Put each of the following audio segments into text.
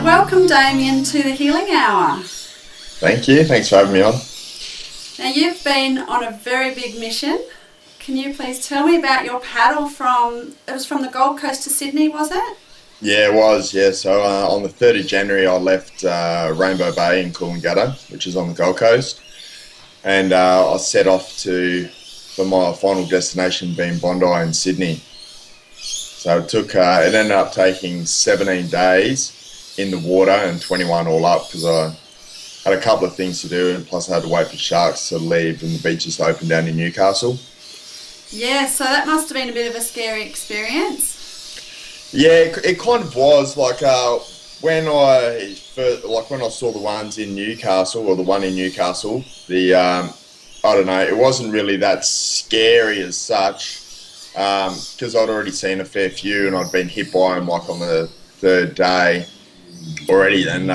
Welcome, Damien, to the Healing Hour. Thank you. Thanks for having me on. Now, you've been on a very big mission. Can you please tell me about your paddle it was from the Gold Coast to Sydney, was it? Yeah, it was. Yeah, so on the 3rd of January, I left Rainbow Bay in Coolangatta, which is on the Gold Coast, and I set off for my final destination being Bondi in Sydney. So it ended up taking 17 days in the water and 21 all up because I had a couple of things to do, and plus I had to wait for sharks to leave and the beaches to open down in Newcastle. Yeah, so that must have been a bit of a scary experience. Yeah, it kind of was. Like when I saw the ones in Newcastle, or the one in Newcastle, I don't know, it wasn't really that scary as such, because I'd already seen a fair few and I'd been hit by them like on the 3rd day already, and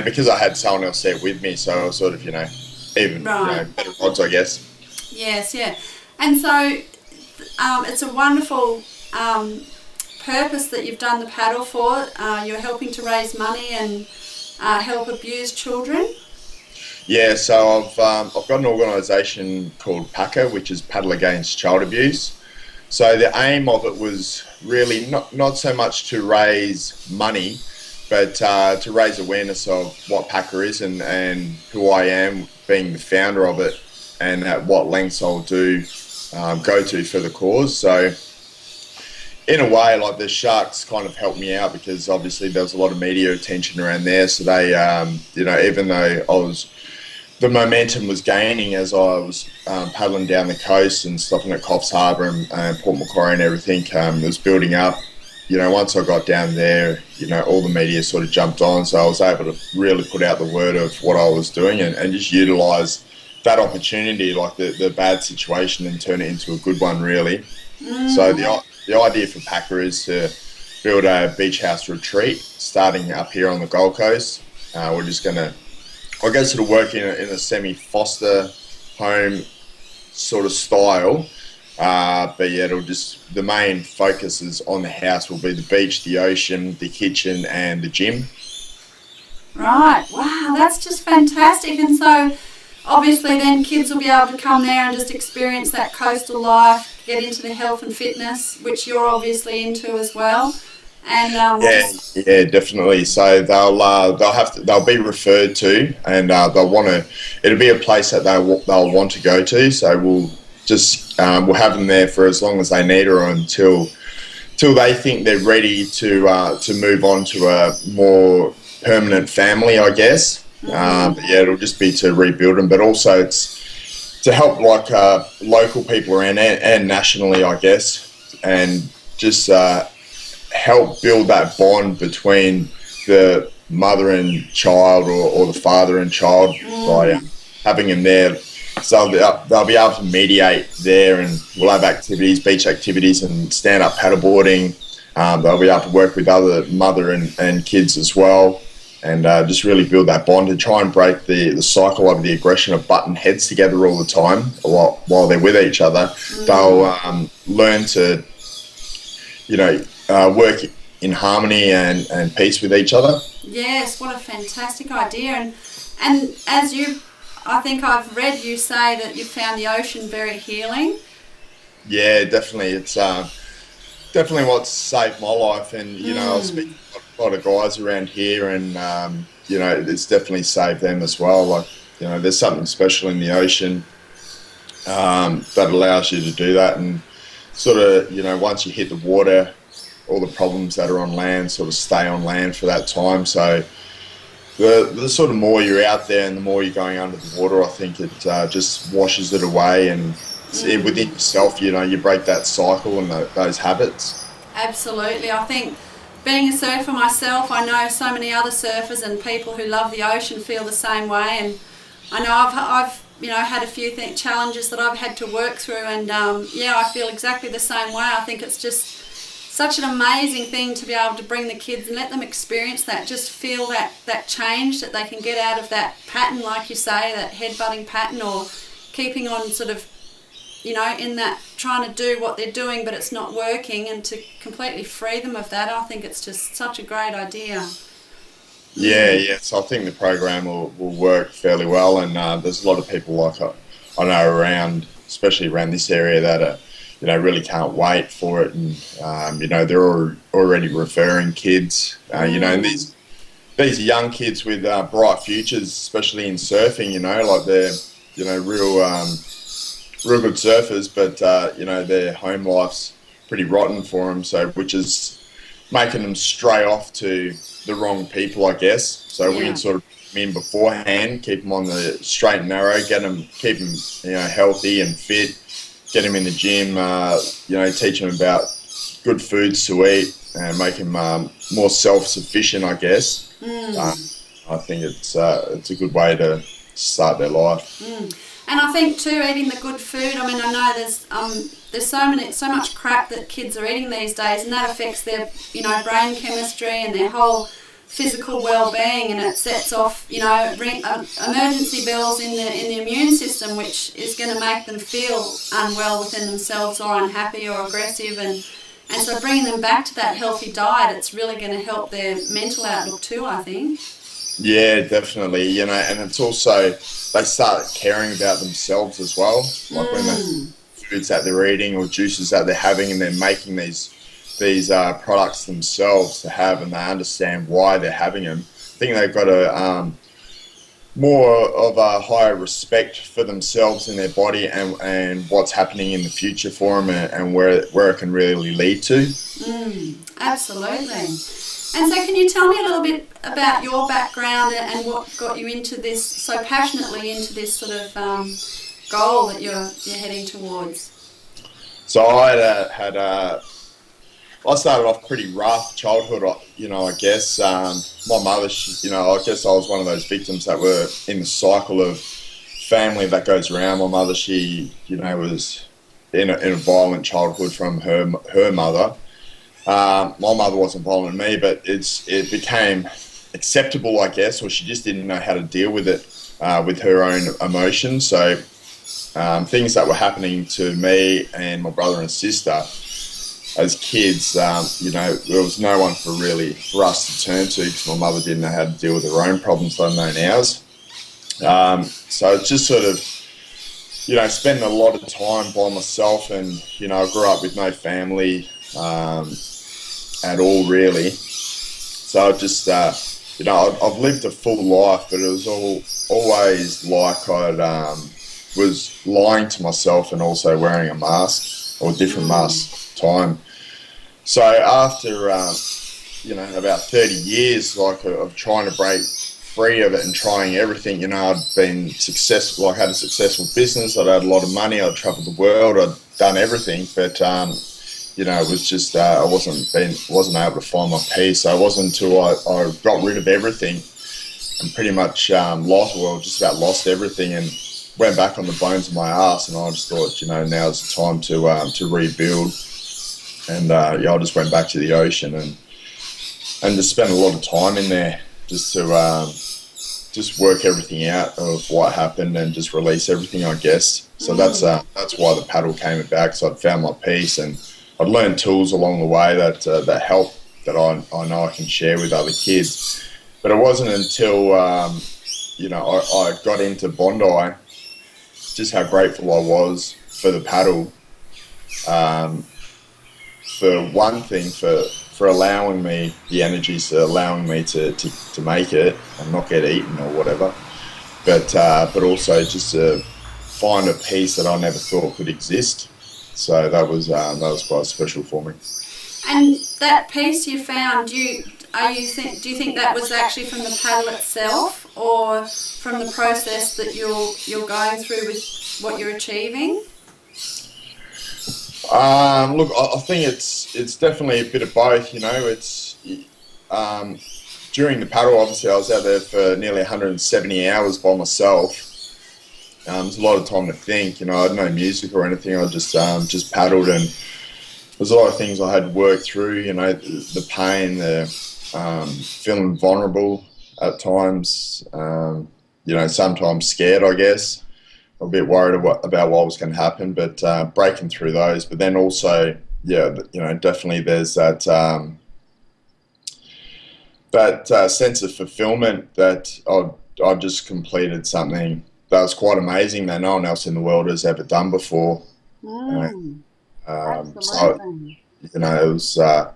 because I had someone else there with me, so I was sort of, better odds, I guess. Yes, yeah. And so it's a wonderful purpose that you've done the paddle for. You're helping to raise money and help abused children. Yeah, so I've got an organisation called PACA, which is Paddle Against Child Abuse. So the aim of it was really not so much to raise money, but to raise awareness of what PACA is and who I am, being the founder of it, and at what lengths I'll go to for the cause. So in a way, like, the sharks kind of helped me out because obviously there was a lot of media attention around there. So they, even though the momentum was gaining as I was paddling down the coast and stopping at Coffs Harbour and Port Macquarie and everything, it was building up. Once I got down there, all the media sort of jumped on, so I was able to really put out the word of what I was doing and just utilise that opportunity, like the bad situation, and turn it into a good one, really. So the idea for PACA is to build a beach house retreat starting up here on the Gold Coast. We're just going to, I guess it'll work in a semi-foster home sort of style, but yeah, the main focus is on the house will be the beach, the ocean, the kitchen and the gym. Right, wow, that's just fantastic. And so obviously then kids will be able to come there and just experience that coastal life, get into the health and fitness, which you're obviously into as well. And yeah, definitely. So they'll be referred to, and it'll be a place that they'll want to go to. So we'll have them there for as long as they need, or until they think they're ready to move on to a more permanent family, I guess. But yeah, it'll just be to rebuild them, but also it's to help local people around and nationally, I guess, and just help build that bond between the mother and child, or the father and child, by having them there. So they'll be able to mediate there, and we'll have activities, beach activities and stand-up paddleboarding. They'll be able to work with other mother and kids as well, and just really build that bond and try and break the cycle of the aggression of butting heads together all the time while they're with each other. They'll learn to, work in harmony and peace with each other. Yes, what a fantastic idea. And as I think I've read you say that you found the ocean very healing. Yeah, definitely. It's definitely what's saved my life, and I speak to a lot of guys around here, and it's definitely saved them as well. There's something special in the ocean that allows you to do that, and sort of, once you hit the water, all the problems that are on land sort of stay on land for that time. So the sort of more you're out there and the more you're going under the water, I think it just washes it away, and within yourself, you break that cycle and those habits. Absolutely. I think, being a surfer myself, I know so many other surfers and people who love the ocean feel the same way, and I know I've had a few challenges that I've had to work through, and I feel exactly the same way. I think it's just such an amazing thing to be able to bring the kids and let them experience that, just feel that change that they can get out of that pattern, like you say, that headbutting pattern, or keeping on sort of, in that trying to do what they're doing but it's not working, and to completely free them of that. I think it's just such a great idea. Yeah, yeah. So I think the program will work fairly well, and there's a lot of people like I know around, especially around this area, that are, really can't wait for it, and they're already referring kids, and these young kids with bright futures, especially in surfing, like they're, real good surfers, but their home life's pretty rotten for them. So, which is making them stray off to the wrong people, I guess. So we can sort of put them in beforehand, keep them on the straight and narrow, keep them, healthy and fit, get them in the gym, teach them about good foods to eat, and make them more self-sufficient, I guess. I think it's a good way to start their life. And I think too, eating the good food. I mean, I know there's so much crap that kids are eating these days, and that affects their brain chemistry and their whole physical well-being, and it sets off emergency bells in the immune system, which is going to make them feel unwell within themselves, or unhappy, or aggressive, and so bringing them back to that healthy diet, it's really going to help their mental outlook too, I think. Yeah, definitely. And it's also, they start caring about themselves as well. Like when the foods that they're eating or juices that they're having, and they're making these products themselves to have, and they understand why they're having them. I think they've got a more of a higher respect for themselves and their body, and what's happening in the future for them, and where it can really lead to. Absolutely. And so can you tell me a little bit about your background and what got you into this, so passionately into this sort of goal that you're heading towards? So I started off pretty rough childhood, I guess. My mother, I guess I was one of those victims that were in the cycle of family that goes around. My mother, she, was in a violent childhood from her mother. My mother wasn't violent with me, but it became acceptable, I guess, or she just didn't know how to deal with it, with her own emotions. So things that were happening to me and my brother and sister as kids, there was no one for us to turn to, because my mother didn't know how to deal with her own problems, let alone ours. So it's just sort of, spending a lot of time by myself, and, I grew up with no family at all, really. So I just, I've lived a full life, but it was always like I was lying to myself, and also wearing a mask, or different masks time. So after, about 30 years, of trying to break free of it and trying everything, I'd been successful. I had a successful business. I'd had a lot of money. I'd travelled the world. I'd done everything, but it was just I wasn't able to find my peace. So it wasn't until I got rid of everything and pretty much just about lost everything, and went back on the bones of my ass. And I just thought, now's the time to rebuild. And I just went back to the ocean and just spent a lot of time in there, just to just work everything out of what happened, and just release everything, I guess. So that's why the paddle came about, because I'd found my peace, and I'd learned tools along the way that help, that I know I can share with other kids. But it wasn't until I got into Bondi, just how grateful I was for the paddle. For one thing, for allowing me the energies, allowing me to make it and not get eaten or whatever, but also just to find a peace that I never thought could exist. So that was quite special for me. And that peace you found, do you think that was actually from the paddle itself, or from the process that you're going through with what you're achieving? Look, I think it's definitely a bit of both. It's during the paddle, obviously I was out there for nearly 170 hours by myself. There's a lot of time to think. I had no music or anything. I just paddled, and there's a lot of things I had to work through. The pain, the feeling vulnerable at times. Sometimes scared, I guess. A bit worried about what was going to happen, but breaking through those. But then also, definitely there's that that sense of fulfillment that I just completed something that was quite amazing that no one else in the world has ever done before. So, Absolutely. you know, it was, I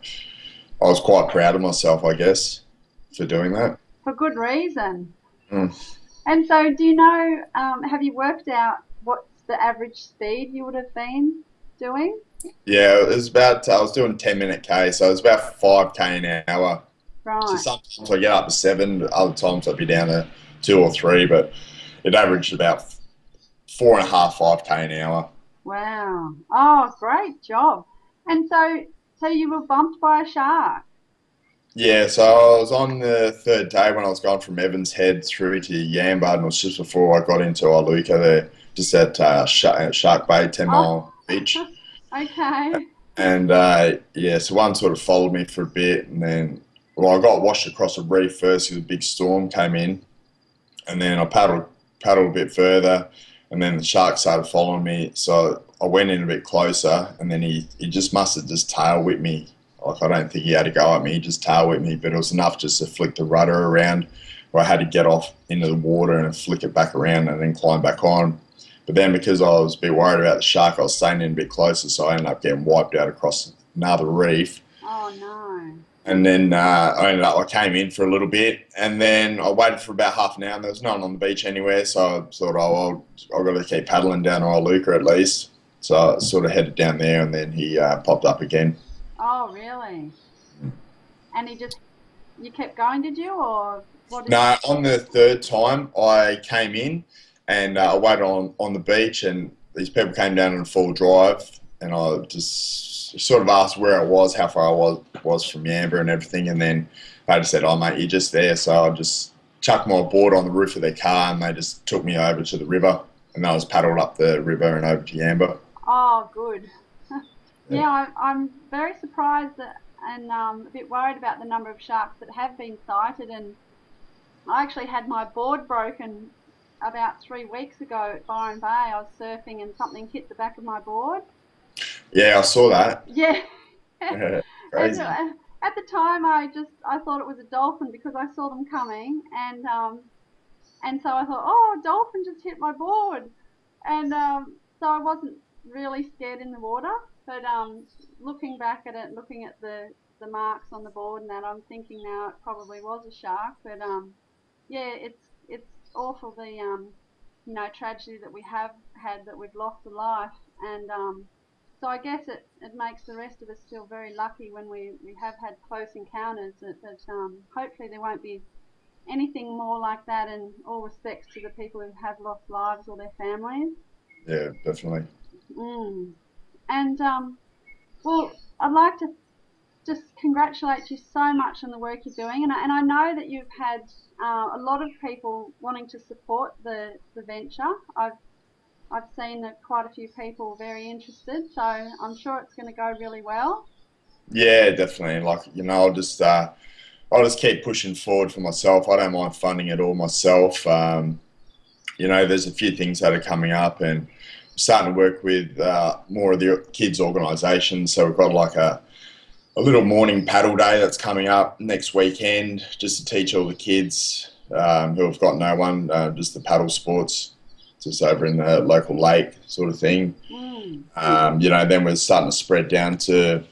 was quite proud of myself, I guess, for doing that. For good reason. Mm. And so, do you know, have you worked out what's the average speed you would have been doing? Yeah, it was about, I was doing 10-minute K, so it was about 5K an hour. So Right. sometimes I get up to 7, other times I'd be down to 2 or 3, but it averaged about 4.5, 5K an hour. Wow. Oh, great job. And so, so you were bumped by a shark. Yeah, so I was on the third day when I was going from Evans Head through to Yamba, and it was just before I got into Iluka there, just at Shark Bay, 10 Oh, Mile Beach. okay. And yeah, so one sort of followed me for a bit, and then, well, I got washed across a reef first because a big storm came in, and then I paddled a bit further, and then the shark started following me. So I went in a bit closer, and then he just must have just tail whipped me. Like, I don't think he had to go at me, he just tail whipped me, but it was enough just to flick the rudder around, where I had to get off into the water and flick it back around and then climb back on. But then because I was a bit worried about the shark, I was staying in a bit closer, so I ended up getting wiped out across another reef. Oh no. And then I came in for a little bit, and then I waited for about half an hour, and there was no one on the beach anywhere, so I thought, oh, well, I've got to keep paddling down to Iluka at least. So I sort of headed down there, and then he popped up again. Oh, really? And he just, you kept going, did you? Or what did No, on the third time, I came in, and I waited on the beach, and these people came down in a full drive, and I just sort of asked where I was, how far I was from Yamba and everything, and then they just said, "Oh, mate, you're just there." So I just chucked my board on the roof of their car, and they just took me over to the river, and I was paddled up the river and over to Yamba. Oh, good. Yeah. Yeah, I'm very surprised that, and a bit worried about the number of sharks that have been sighted. And I actually had my board broken about 3 weeks ago at Byron Bay. I was surfing and something hit the back of my board. Yeah, I saw that. Yeah. And Crazy. at the time, I thought it was a dolphin because I saw them coming, and so I thought, oh, a dolphin just hit my board, and so I wasn't really scared in the water. But looking back at it, looking at the marks on the board and that, I'm thinking now it probably was a shark. But yeah, it's awful, the tragedy that we have had, that we've lost a life. And so I guess it makes the rest of us feel very lucky when we have had close encounters, that hopefully there won't be anything more like that, in all respects to the people who have lost lives or their families. Yeah, definitely. Mm. And well, I'd like to just congratulate you so much on the work you're doing, and I know that you've had a lot of people wanting to support the venture. I've seen that quite a few people very interested, so I'm sure it's going to go really well. Yeah, definitely. Like, I'll just keep pushing forward for myself. I don't mind funding it all myself. There's a few things that are coming up, and I'm starting to work with more of the kids' organisations. So we've got like a little morning paddle day that's coming up next weekend, just to teach all the kids who have got no one, just the paddle sports, just over in the local lake sort of thing. Mm. Then we're starting to spread down to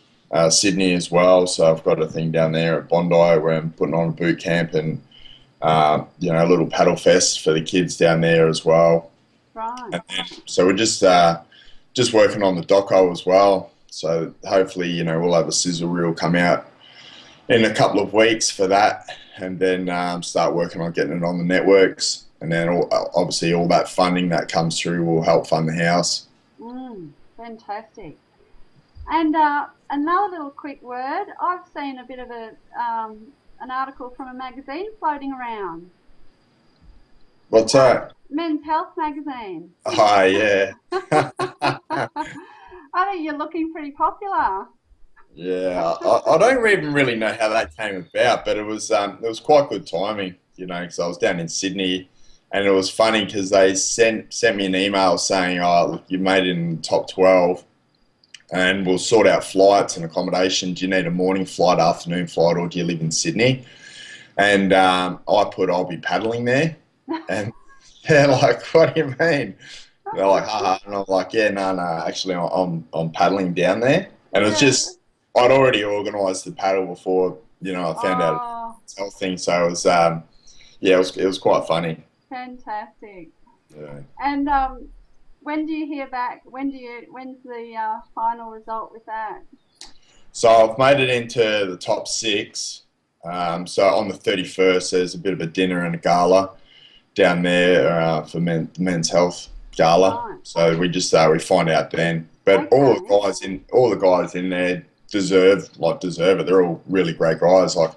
Sydney as well. So I've got a thing down there at Bondi where I'm putting on a boot camp, and a little paddle fest for the kids down there as well. Right. And then, so we're just working on the doco as well. So hopefully, we'll have a sizzle reel come out in a couple of weeks for that, and then start working on getting it on the networks. And then obviously all that funding that comes through will help fund the house. Fantastic. And another little quick word, I've seen a bit of an article from a magazine floating around. What's that? Men's Health magazine. Oh, yeah. I think you're looking pretty popular. Yeah, I don't even really know how that came about, but it was quite good timing, because I was down in Sydney, and it was funny because they sent me an email saying, "Oh, look, you made it in the top 12, and we'll sort out flights and accommodation. Do you need a morning flight, afternoon flight, or do you live in Sydney?" And I put, I'll be paddling there. And they're like, what do you mean? They're like, haha. And I'm like, yeah, no, actually I'm paddling down there. And it was just, I'd already organised the paddle before, you know, I found out the whole thing. So it was, yeah, it was quite funny. Fantastic. Yeah. And when do you hear back? When's the final result with that? So I've made it into the top 6. So on the 31st, there's a bit of a dinner and a gala down there for men's health gala. Right. So we just we find out then. But all the guys in there deserve it. They're all really great guys. Like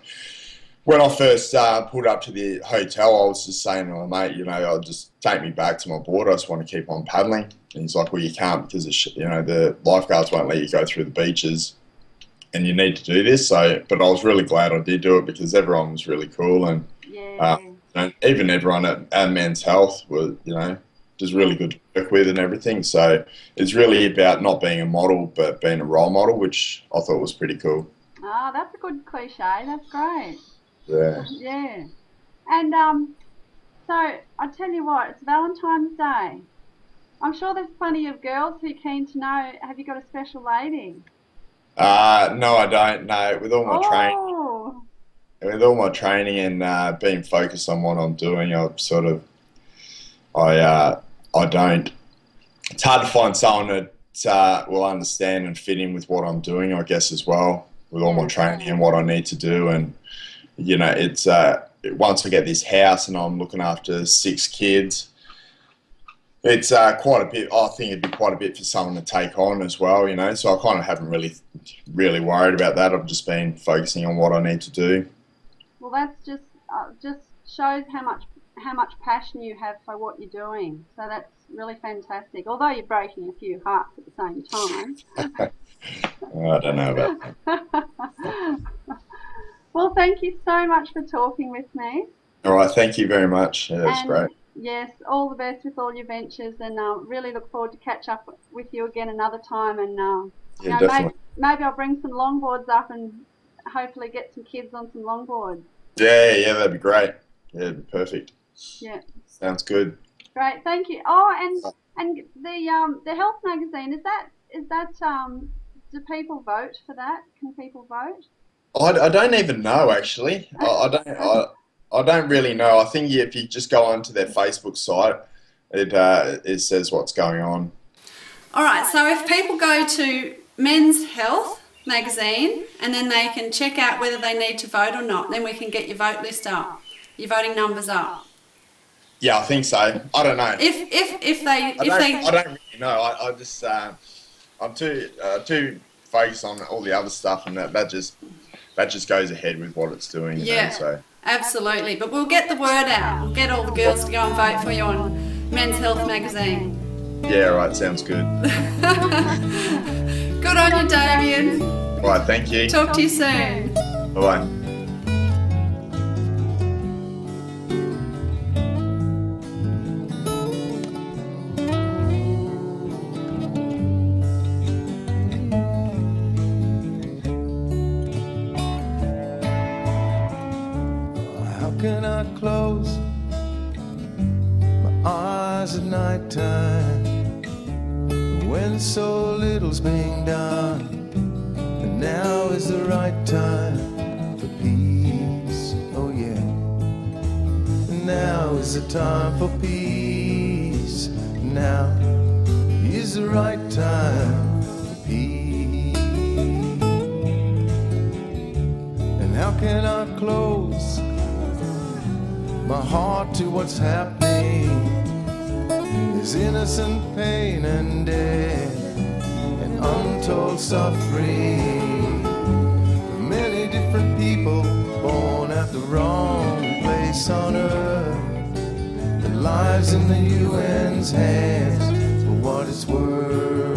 when I first pulled up to the hotel, I was just saying to my mate, you know, I'll just take me back to my board. I just want to keep on paddling. And he's like, well, you can't because you know the lifeguards won't let you go through the beaches. And you need to do this. So, but I was really glad I did do it because everyone was really cool, and and even everyone at Men's Health was, you know, just really good to work with and everything. So it's really about not being a model but being a role model, which I thought was pretty cool. Oh, that's a good cliche. That's great. Yeah. Yeah. And so I tell you what, it's Valentine's Day. I'm sure there's plenty of girls who are keen to know. Have you got a special lady? No, I don't. No, with all my training and being focused on what I'm doing, I don't. It's hard to find someone that will understand and fit in with what I'm doing, I guess, as well, with all my training and what I need to do. And you know, it's once I get this house and I'm looking after 6 kids. It's quite a bit. I think it'd be quite a bit for someone to take on as well, you know. So I kind of haven't really worried about that. I've just been focusing on what I need to do. Well, that's just shows how much passion you have for what you're doing. So that's really fantastic. Although you're breaking a few hearts at the same time. I don't know about that. Well, thank you so much for talking with me. All right, thank you very much. Yeah, that's great. Yes, all the best with all your ventures, and really look forward to catch up with you again another time. And yeah, definitely. Maybe I'll bring some longboards up and hopefully get some kids on some longboards. Yeah, that'd be great. Yeah, it'd be perfect. Yeah. Sounds good. Great, thank you. Oh, and the health magazine, is that do people vote for that? Can people vote? I don't even know, actually. I don't really know. I think if you just go onto their Facebook site, it says what's going on. All right, so if people go to Men's Health magazine and then they can check out whether they need to vote or not, then we can get your vote list up, your voting numbers up. Yeah, I think so. I don't know. I don't really know. I just I'm too focused on all the other stuff, and that just goes ahead with what it's doing. Yeah. You know, so. Absolutely, but we'll get the word out. We'll get all the girls to go and vote for you on Men's Health magazine. Yeah, right, sounds good. Good on you, Damien. All right, thank you. Talk to you soon. Bye-bye. Can I close my eyes at night time when so little's being done, and now is the right time for peace? Oh yeah, and now is the time for peace. Now is the right time for peace. And how can I close my heart to what's happening? There's innocent pain and death and untold suffering for many different people born at the wrong place on earth. The lives in the UN's hands, for what it's worth.